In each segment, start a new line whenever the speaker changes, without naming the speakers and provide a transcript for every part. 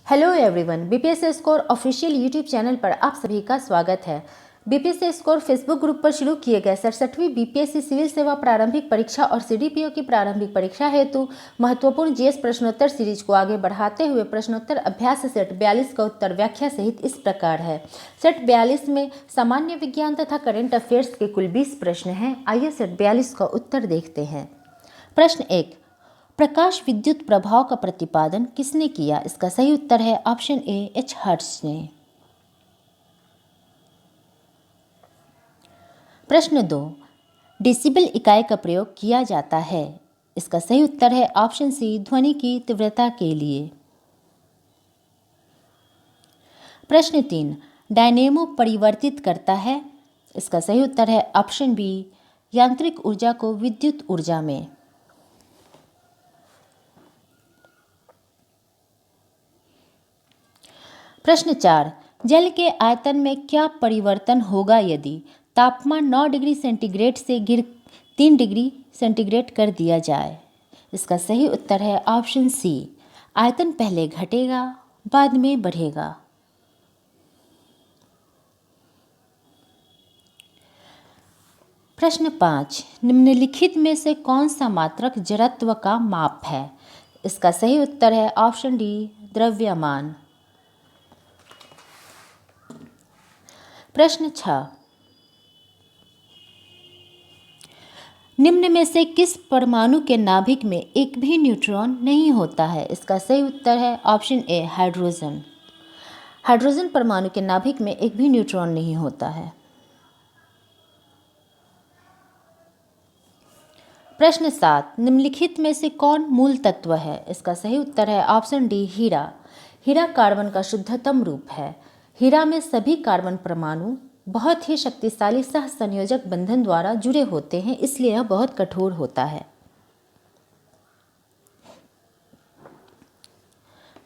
Hello everyone, BPSC score official YouTube channel पर आप सभी का स्वागत है। बीपीएससी स्कोर फेसबुक ग्रुप पर शुरू किए गए 67वीं बीपीएससी सिविल सेवा प्रारंभिक परीक्षा और सीडीपीओ की प्रारंभिक परीक्षा हेतु महत्वपूर्ण जीएस प्रश्नोत्तर सीरीज को आगे बढ़ाते हुए प्रश्नोत्तर अभ्यास सेट 42 का उत्तर व्याख्या सहित इस प्रकार है। सेट 42 में सामान्य विज्ञान तथा करेंट अफेयर्स के कुल 20 प्रश्न हैं। आइए सेट 42 का उत्तर देखते हैं। प्रश्न 1, प्रकाश विद्युत प्रभाव का प्रतिपादन किसने किया? इसका सही उत्तर है ऑप्शन ए, एच हर्ट्ज ने। प्रश्न 2, डेसिबल इकाई का प्रयोग किया जाता है। इसका सही उत्तर है ऑप्शन सी, ध्वनि की तीव्रता के लिए। प्रश्न 3, डायनेमो परिवर्तित करता है। इसका सही उत्तर है ऑप्शन बी, यांत्रिक ऊर्जा को विद्युत ऊर्जा में। प्रश्न 4, जल के आयतन में क्या परिवर्तन होगा यदि तापमान 9 डिग्री सेंटीग्रेड से गिर 3 डिग्री सेंटीग्रेड कर दिया जाए? इसका सही उत्तर है ऑप्शन सी, आयतन पहले घटेगा बाद में बढ़ेगा। प्रश्न 5, निम्नलिखित में से कौन सा मात्रक जड़त्व का माप है? इसका सही उत्तर है ऑप्शन डी, द्रव्यमान। प्रश्न 6, निम्न में से किस परमाणु के नाभिक में एक भी न्यूट्रॉन नहीं होता है? इसका सही उत्तर है ऑप्शन ए, हाइड्रोजन। हाइड्रोजन परमाणु के नाभिक में एक भी न्यूट्रॉन नहीं होता है। प्रश्न 7, निम्नलिखित में से कौन मूल तत्व है? इसका सही उत्तर है ऑप्शन डी, हीरा। हीरा कार्बन का शुद्धतम रूप है। हीरा में सभी कार्बन परमाणु बहुत ही शक्तिशाली सह संयोजक बंधन द्वारा जुड़े होते हैं, इसलिए यह बहुत कठोर होता है।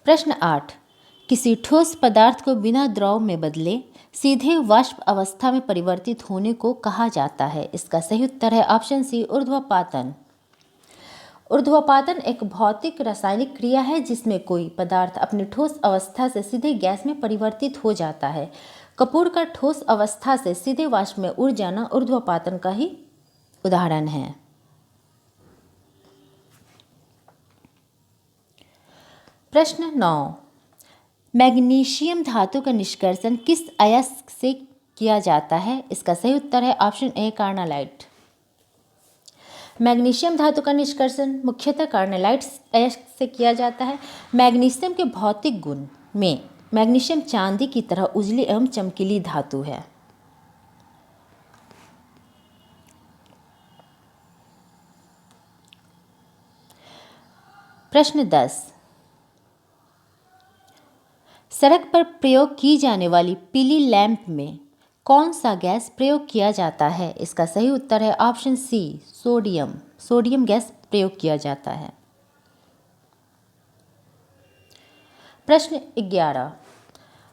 प्रश्न 8, किसी ठोस पदार्थ को बिना द्रव में बदले सीधे वाष्प अवस्था में परिवर्तित होने को कहा जाता है? इसका सही उत्तर है ऑप्शन सी, ऊर्ध्वपातन। ऊर्ध्वपातन एक भौतिक रासायनिक क्रिया है जिसमें कोई पदार्थ अपनी ठोस अवस्था से सीधे गैस में परिवर्तित हो जाता है। कपूर का ठोस अवस्था से सीधे वाष्प में उड़ जाना ऊर्ध्वपातन का ही उदाहरण है। प्रश्न 9, मैग्नीशियम धातु का निष्कर्षण किस अयस्क से किया जाता है? इसका सही उत्तर है ऑप्शन ए, कार्नालाइट। मैग्नीशियम धातु का निष्कर्षण मुख्यतः कार्नालाइट अयस्क से किया जाता है। मैग्नीशियम के भौतिक गुण में मैग्नीशियम चांदी की तरह उजली एवं चमकीली धातु है। प्रश्न 10, सड़क पर प्रयोग की जाने वाली पीली लैंप में कौन सा गैस प्रयोग किया जाता है? इसका सही उत्तर है option C, sodium. Sodium gas प्रयोग किया जाता है। प्रश्न 11,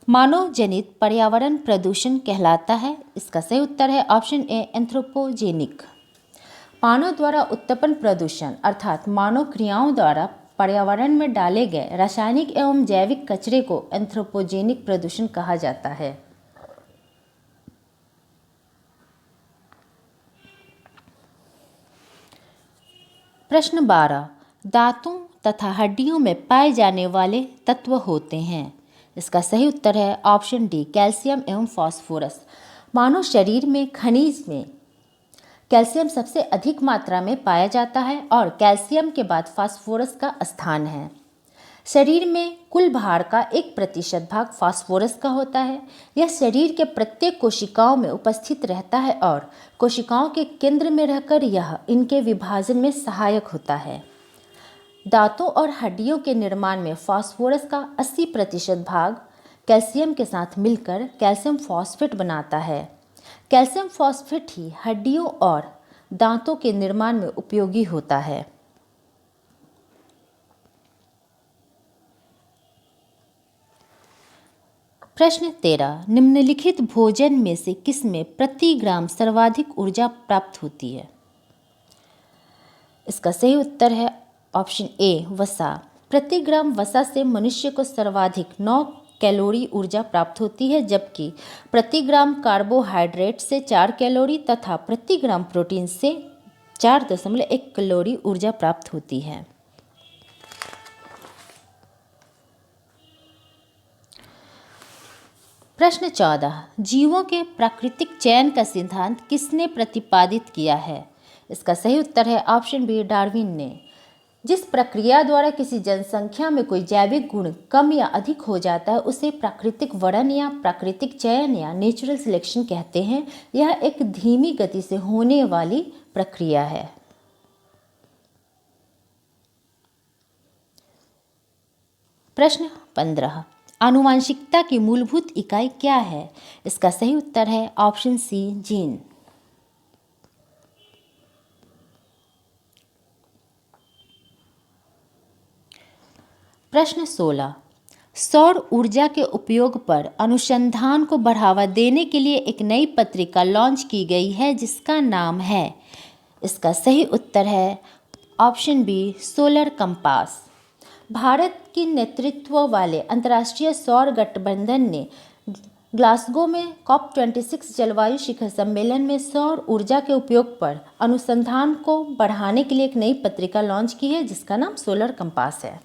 मानव जनित पर्यावरण प्रदूषण कहलाता है? इसका सही उत्तर है ऑप्शन ए, एंथ्रोपोजेनिक। मानव द्वारा उत्पन्न प्रदूषण अर्थात मानव क्रियाओं द्वारा पर्यावरण में डाले गए रासायनिक एवं जैविक कचरे को एंथ्रोपोजेनिक प्रदूषण कहा जाता है। प्रश्न 12, दांतों तथा हड्डियों में पाए जाने वाले तत्व होते हैं? इसका सही उत्तर है ऑप्शन डी, कैल्शियम एवं फास्फोरस। मानव शरीर में खनिज में कैल्शियम सबसे अधिक मात्रा में पाया जाता है और कैल्शियम के बाद फास्फोरस का स्थान है। शरीर में कुल भार का 1% भाग फास्फोरस का होता है। यह शरीर के प्रत्येक कोशिकाओं में उपस्थित रहता है और कोशिकाओं के केंद्र में रहकर यह इनके विभाजन में सहायक होता है। दांतों और हड्डियों के निर्माण में फास्फोरस का 80% भाग कैल्शियम के साथ मिलकर कैल्शियम फॉस्फेट बनाता है। कैल्शियम फॉस्फेट ही हड्डियों और दांतों के निर्माण में उपयोगी होता है। प्रश्न 13, निम्नलिखित भोजन में से किसमें प्रति ग्राम सर्वाधिक ऊर्जा प्राप्त होती है? इसका सही उत्तर है ऑप्शन ए, वसा। प्रति ग्राम वसा से मनुष्य को सर्वाधिक 9 कैलोरी ऊर्जा प्राप्त होती है, जबकि प्रति ग्राम कार्बोहाइड्रेट से 4 कैलोरी तथा प्रति ग्राम प्रोटीन से 4.1 कैलोरी ऊर्जा प्राप्त होती है। प्रश्न 14, जीवों के प्राकृतिक चयन का सिद्धांत किसने प्रतिपादित किया है? इसका सही उत्तर है ऑप्शन बी, डार्विन ने। जिस प्रक्रिया द्वारा किसी जनसंख्या में कोई जैविक गुण कम या अधिक हो जाता है उसे प्राकृतिक वर्णन या प्राकृतिक चयन या नेचुरल सिलेक्शन कहते हैं। यह एक धीमी गति से होने वाली प्रक्रिया है। प्रश्न 15, आनुवंशिकता की मूलभूत इकाई क्या है? इसका सही उत्तर है ऑप्शन सी, जीन। प्रश्न 16, सौर ऊर्जा के उपयोग पर अनुसंधान को बढ़ावा देने के लिए एक नई पत्रिका लॉन्च की गई है जिसका नाम है। इसका सही उत्तर है option B, solar compass. Bharat की नेतृत्व वाले अंतर्राष्ट्रीय सौर गठबंधन ने ग्लासगो में COP26 जलवायु शिखर सम्मेलन में सौर ऊर्जा के उपयोग पर अनुसंधान को बढ़ाने के लिए एक नई पत्रिका लॉन्च की है जिसका नाम सोलर कंपास है।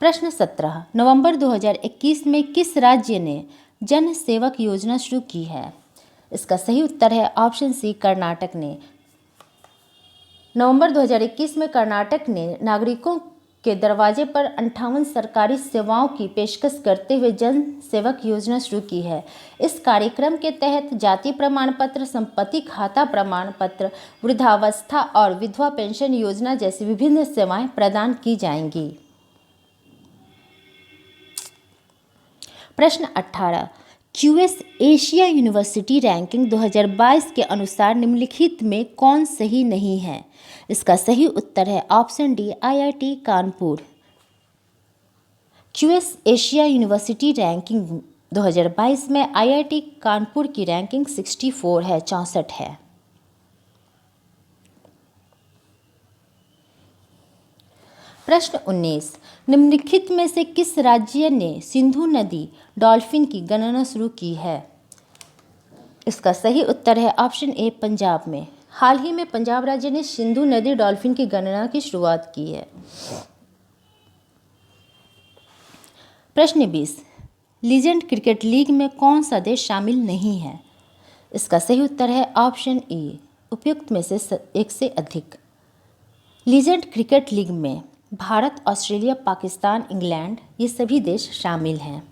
प्रश्न 17, नवंबर 2021 में किस राज्य ने जन सेवक योजना शुरू की है? इसका सही उत्तर है ऑप्शन सी, कर्नाटक ने। नवंबर 2021 में कर्नाटक ने नागरिकों के दरवाजे पर 58 सरकारी सेवाओं की पेशकश करते हुए जन सेवक योजना शुरू की है। इस कार्यक्रम के तहत जाति प्रमाण पत्र, संपत्ति खाता प्रमाण पत्र, वृद्धावस्था और विधवा पेंशन योजना जैसी विभिन्न सेवाएं प्रदान की जाएंगी। प्रश्न 18, क्यूएस एशिया यूनिवर्सिटी रैंकिंग 2022 के अनुसार निम्नलिखित में कौन सही नहीं है? इसका सही उत्तर है option D, IIT Kanpur. QS Asia university ranking 2022 में आईआईटी कानपुर की रैंकिंग 64 है, 64 है। प्रश्न 19, निम्नलिखित में से किस राज्य ने सिंधु नदी डॉल्फिन की गणना शुरू की है? इसका सही उत्तर है ऑप्शन ए, पंजाब में। हाल ही में पंजाब राज्य ने सिंधु नदी डॉल्फिन की गणना की शुरुआत की है। प्रश्न 20, लीजेंड क्रिकेट लीग में कौन सा देश शामिल नहीं है? इसका सही उत्तर है ऑप्शन ए, उपयुक्त में से एक से अधिक। लीजेंड क्रिकेट लीग में भारत, ऑस्ट्रेलिया, पाकिस्तान, इंग्लैंड ये सभी देश शामिल हैं।